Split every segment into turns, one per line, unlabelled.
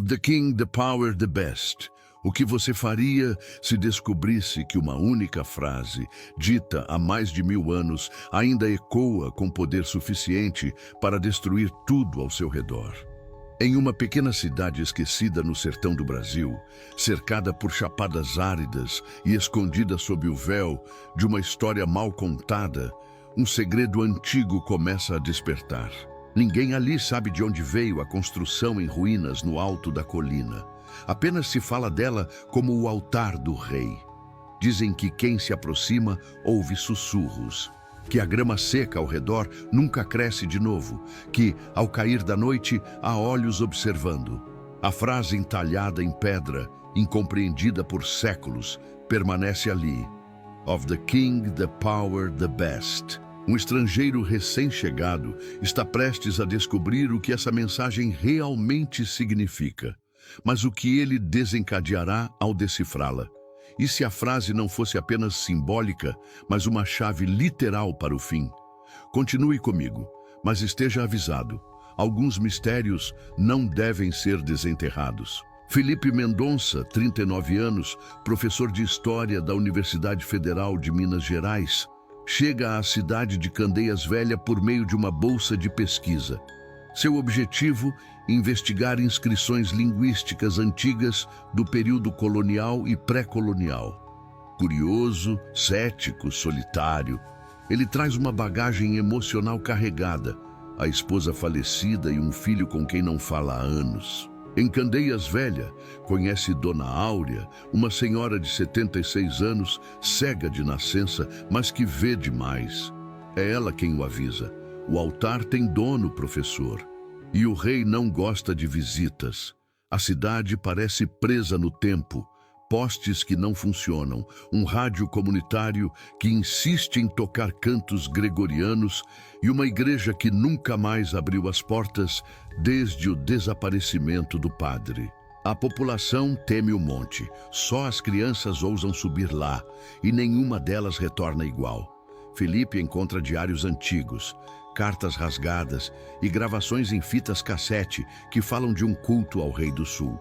The King, the Power, the Best. O que você faria se descobrisse que uma única frase, dita há mais de 1000 anos, ainda ecoa com poder suficiente para destruir tudo ao seu redor? Em uma pequena cidade esquecida no sertão do Brasil, cercada por chapadas áridas e escondida sob o véu de uma história mal contada, um segredo antigo começa a despertar. Ninguém ali sabe de onde veio a construção em ruínas no alto da colina. Apenas se fala dela como o altar do rei. Dizem que quem se aproxima ouve sussurros, que a grama seca ao redor nunca cresce de novo, que, ao cair da noite, há olhos observando. A frase entalhada em pedra, incompreendida por séculos, permanece ali. Of the King, the Power, the Best. Um estrangeiro recém-chegado está prestes a descobrir o que essa mensagem realmente significa. Mas o que ele desencadeará ao decifrá-la? E se a frase não fosse apenas simbólica, mas uma chave literal para o fim? Continue comigo, mas esteja avisado. Alguns mistérios não devem ser desenterrados. Felipe Mendonça, 39 anos, professor de História da Universidade Federal de Minas Gerais, chega à cidade de Candeias Velha por meio de uma bolsa de pesquisa. Seu objetivo, investigar inscrições linguísticas antigas do período colonial e pré-colonial. Curioso, cético, solitário, ele traz uma bagagem emocional carregada, a esposa falecida e um filho com quem não fala há anos. Em Candeias Velha, conhece Dona Áurea, uma senhora de 76 anos, cega de nascença, mas que vê demais. É ela quem o avisa. O altar tem dono, professor. E o rei não gosta de visitas. A cidade parece presa no tempo. Postes que não funcionam, um rádio comunitário que insiste em tocar cantos gregorianos e uma igreja que nunca mais abriu as portas desde o desaparecimento do padre. A população teme o monte, só as crianças ousam subir lá e nenhuma delas retorna igual. Felipe encontra diários antigos, cartas rasgadas e gravações em fitas cassete que falam de um culto ao Rei do Sul.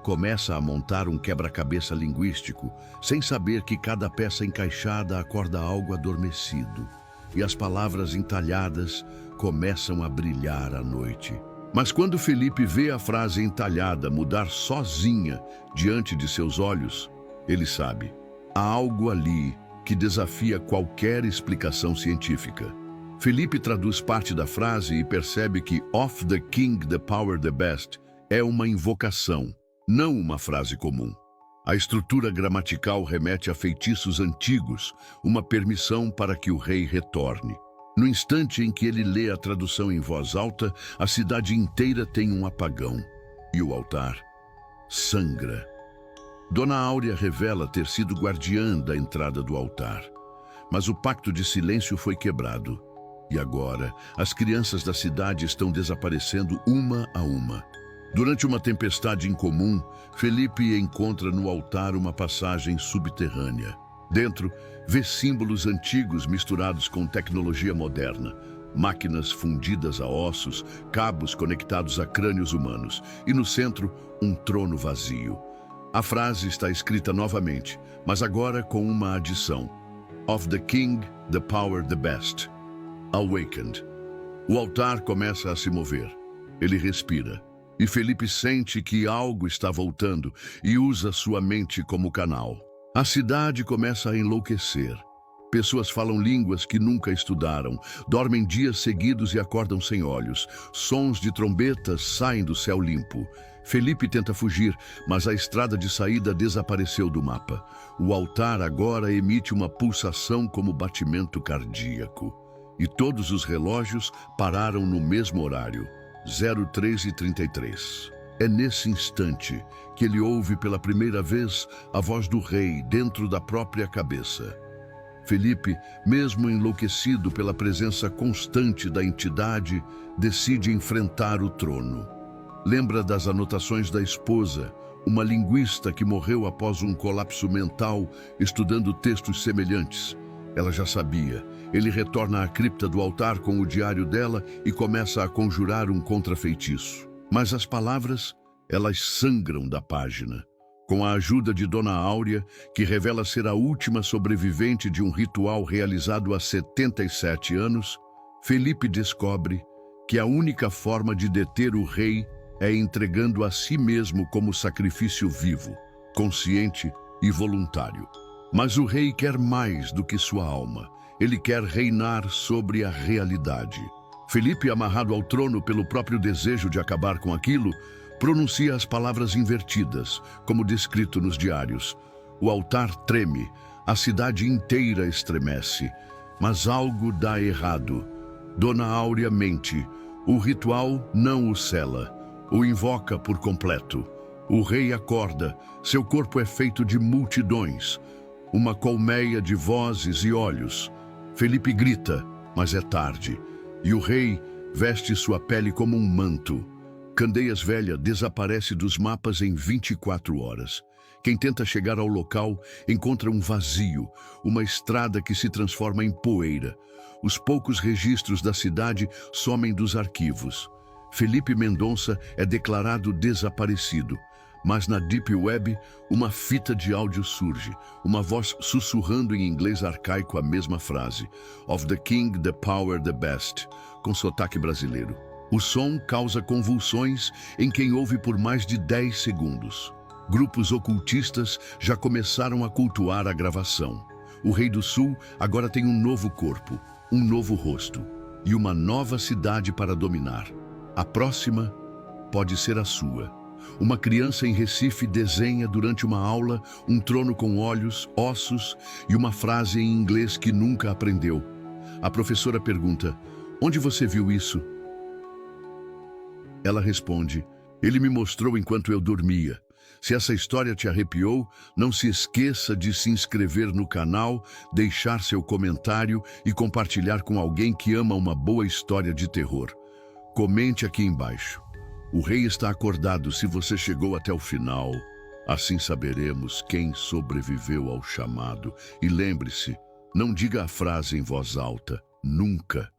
Começa a montar um quebra-cabeça linguístico, sem saber que cada peça encaixada acorda algo adormecido, e as palavras entalhadas começam a brilhar à noite. Mas quando Felipe vê a frase entalhada mudar sozinha diante de seus olhos, ele sabe, há algo ali que desafia qualquer explicação científica. Felipe traduz parte da frase e percebe que "Of the King, the Power, the Best" é uma invocação, não uma frase comum. A estrutura gramatical remete a feitiços antigos, uma permissão para que o rei retorne. No instante em que ele lê a tradução em voz alta, a cidade inteira tem um apagão. E o altar sangra. Dona Áurea revela ter sido guardiã da entrada do altar. Mas o pacto de silêncio foi quebrado. E agora, as crianças da cidade estão desaparecendo uma a uma. Durante uma tempestade incomum, Felipe encontra no altar uma passagem subterrânea. Dentro, vê símbolos antigos misturados com tecnologia moderna, máquinas fundidas a ossos, cabos conectados a crânios humanos, e no centro, um trono vazio. A frase está escrita novamente, mas agora com uma adição. Of the King, the Power, the Best. Awakened. O altar começa a se mover. Ele respira. E Felipe sente que algo está voltando e usa sua mente como canal. A cidade começa a enlouquecer. Pessoas falam línguas que nunca estudaram, dormem dias seguidos e acordam sem olhos. Sons de trombetas saem do céu limpo. Felipe tenta fugir, mas a estrada de saída desapareceu do mapa. O altar agora emite uma pulsação como batimento cardíaco. E todos os relógios pararam no mesmo horário. 03:33. É nesse instante que ele ouve pela primeira vez a voz do rei dentro da própria cabeça. Felipe, mesmo enlouquecido pela presença constante da entidade, decide enfrentar o trono. Lembra das anotações da esposa, uma linguista que morreu após um colapso mental estudando textos semelhantes. Ela já sabia. Ele retorna à cripta do altar com o diário dela e começa a conjurar um contrafeitiço. Mas as palavras, Elas sangram da página. Com a ajuda de Dona Áurea, que revela ser a última sobrevivente de um ritual realizado há 77 anos, Felipe descobre que a única forma de deter o rei é entregando a si mesmo como sacrifício vivo, consciente e voluntário. Mas o rei quer mais do que sua alma. Ele quer reinar sobre a realidade. Felipe, amarrado ao trono pelo próprio desejo de acabar com aquilo, pronuncia as palavras invertidas, como descrito nos diários. O altar treme, a cidade inteira estremece, mas algo dá errado. Dona Áurea mente. O ritual não o sela, o invoca por completo. O rei acorda, seu corpo é feito de multidões, uma colmeia de vozes e olhos. Felipe grita, mas é tarde, e o rei veste sua pele como um manto. Candeias Velha desaparece dos mapas em 24 horas. Quem tenta chegar ao local encontra um vazio, uma estrada que se transforma em poeira. Os poucos registros da cidade somem dos arquivos. Felipe Mendonça é declarado desaparecido. Mas na Deep Web, uma fita de áudio surge, uma voz sussurrando em inglês arcaico a mesma frase. Of the king, the power, the best, com sotaque brasileiro. O som causa convulsões em quem ouve por mais de 10 segundos. Grupos ocultistas já começaram a cultuar a gravação. O Rei do Sul agora tem um novo corpo, um novo rosto e uma nova cidade para dominar. A próxima pode ser a sua. Uma criança em Recife desenha durante uma aula um trono com olhos, ossos e uma frase em inglês que nunca aprendeu. A professora pergunta: "Onde você viu isso?" Ela responde: "Ele me mostrou enquanto eu dormia." Se essa história te arrepiou, não se esqueça de se inscrever no canal, deixar seu comentário e compartilhar com alguém que ama uma boa história de terror. Comente aqui embaixo. O rei está acordado se você chegou até o final. Assim saberemos quem sobreviveu ao chamado. E lembre-se, não diga a frase em voz alta, nunca.